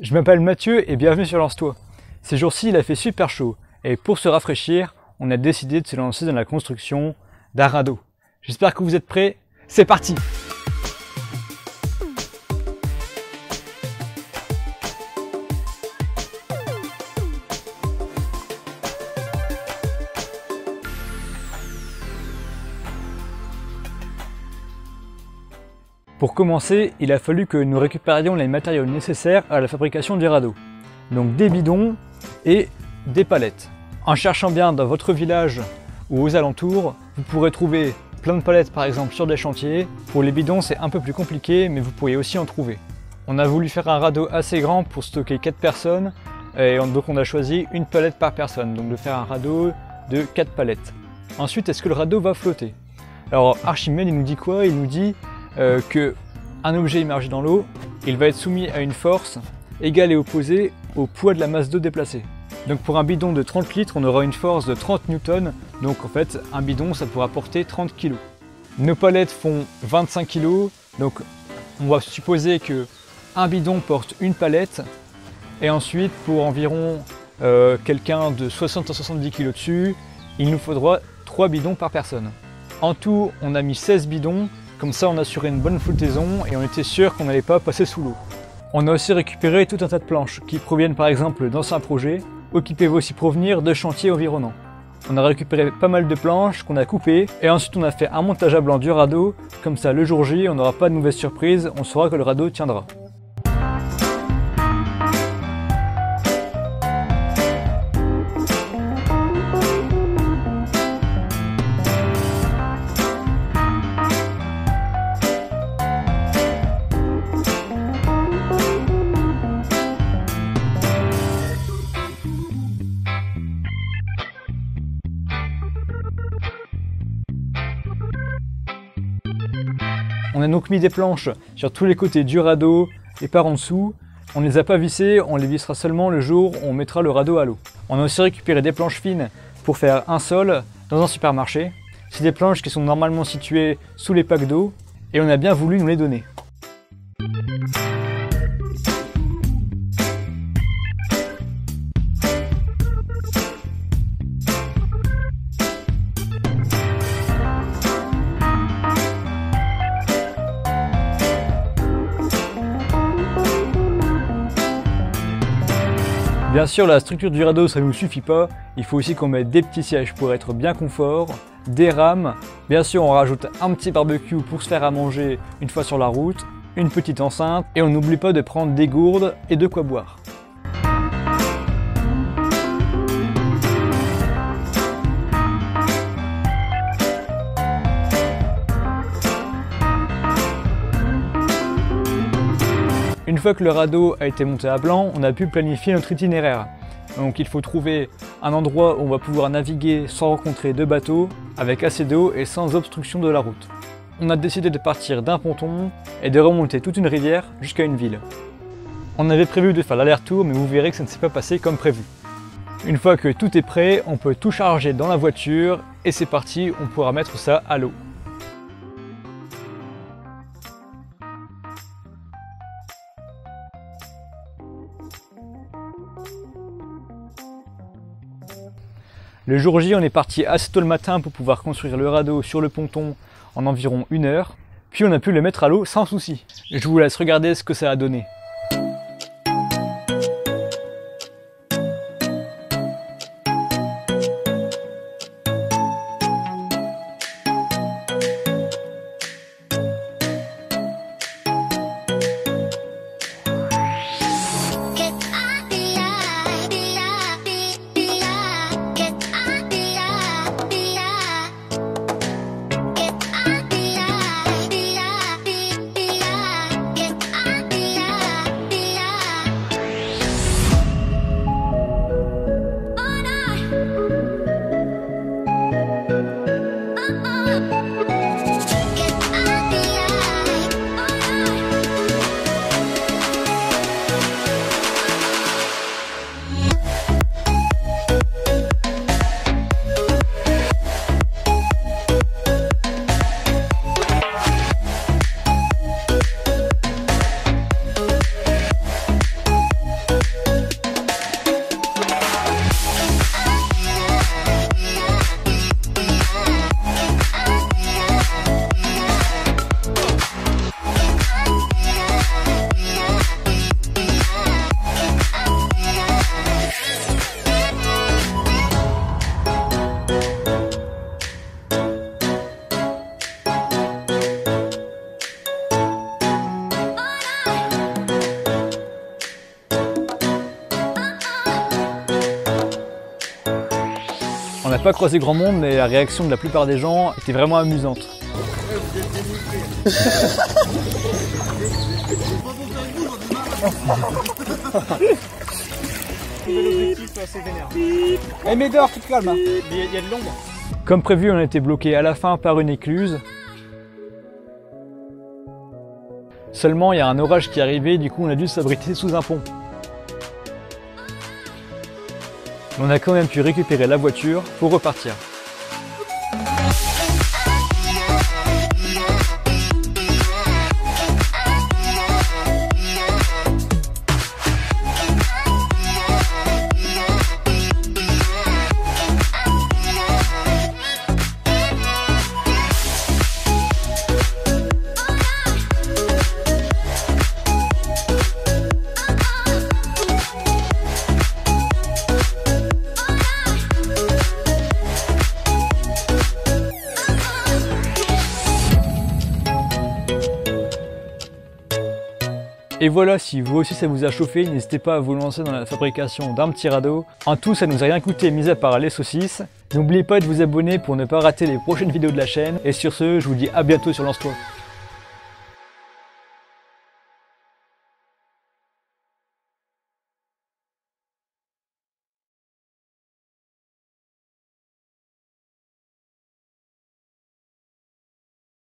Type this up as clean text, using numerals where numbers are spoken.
Je m'appelle Mathieu et bienvenue sur Lance-toi. Ces jours-ci, il a fait super chaud et pour se rafraîchir, on a décidé de se lancer dans la construction d'un radeau. J'espère que vous êtes prêts. C'est parti! Pour commencer, il a fallu que nous récupérions les matériaux nécessaires à la fabrication du radeau. Donc des bidons et des palettes. En cherchant bien dans votre village ou aux alentours, vous pourrez trouver plein de palettes par exemple sur des chantiers. Pour les bidons c'est un peu plus compliqué mais vous pourriez aussi en trouver. On a voulu faire un radeau assez grand pour stocker 4 personnes et donc on a choisi une palette par personne, donc de faire un radeau de 4 palettes. Ensuite, est-ce que le radeau va flotter? Alors Archimède il nous dit quoi? Il nous dit que un objet immergé dans l'eau, il va être soumis à une force égale et opposée au poids de la masse d'eau déplacée. Donc pour un bidon de 30 litres, on aura une force de 30 newtons, donc en fait un bidon ça pourra porter 30 kg. Nos palettes font 25 kg, donc on va supposer que un bidon porte une palette, et ensuite pour environ quelqu'un de 60 à 70 kg dessus, il nous faudra 3 bidons par personne. En tout, on a mis 16 bidons. Comme ça, on assurait une bonne flottaison et on était sûr qu'on n'allait pas passer sous l'eau. On a aussi récupéré tout un tas de planches qui proviennent par exemple d'anciens projets ou qui peuvent aussi provenir de chantiers environnants. On a récupéré pas mal de planches qu'on a coupées et ensuite on a fait un montage à blanc du radeau. Comme ça, le jour J, on n'aura pas de mauvaise surprise, on saura que le radeau tiendra. On a donc mis des planches sur tous les côtés du radeau et par en dessous. On ne les a pas vissées, on les vissera seulement le jour où on mettra le radeau à l'eau. On a aussi récupéré des planches fines pour faire un sol dans un supermarché. C'est des planches qui sont normalement situées sous les packs d'eau et on a bien voulu nous les donner. Bien sûr, la structure du radeau, ça ne nous suffit pas. Il faut aussi qu'on mette des petits sièges pour être bien confort, des rames. Bien sûr, on rajoute un petit barbecue pour se faire à manger une fois sur la route, une petite enceinte et on n'oublie pas de prendre des gourdes et de quoi boire. Une fois que le radeau a été monté à blanc, on a pu planifier notre itinéraire. Donc il faut trouver un endroit où on va pouvoir naviguer sans rencontrer de bateaux, avec assez d'eau et sans obstruction de la route. On a décidé de partir d'un ponton et de remonter toute une rivière jusqu'à une ville. On avait prévu de faire l'aller-retour, mais vous verrez que ça ne s'est pas passé comme prévu. Une fois que tout est prêt, on peut tout charger dans la voiture et c'est parti, on pourra mettre ça à l'eau. Le jour J, on est parti assez tôt le matin pour pouvoir construire le radeau sur le ponton en environ 1 heure. Puis on a pu le mettre à l'eau sans souci. Je vous laisse regarder ce que ça a donné. n'a pas croisé grand monde, mais la réaction de la plupart des gens était vraiment amusante. Eh Médor, tu te calmes, hein. Il y a de l'ombre. Comme prévu, on a été bloqué à la fin par une écluse. Seulement, il y a un orage qui est arrivé, du coup on a dû s'abriter sous un pont. On a quand même pu récupérer la voiture pour repartir. Et voilà, si vous aussi ça vous a chauffé, n'hésitez pas à vous lancer dans la fabrication d'un petit radeau. En tout, ça nous a rien coûté, mis à part les saucisses. N'oubliez pas de vous abonner pour ne pas rater les prochaines vidéos de la chaîne. Et sur ce, je vous dis à bientôt sur Lance-toi.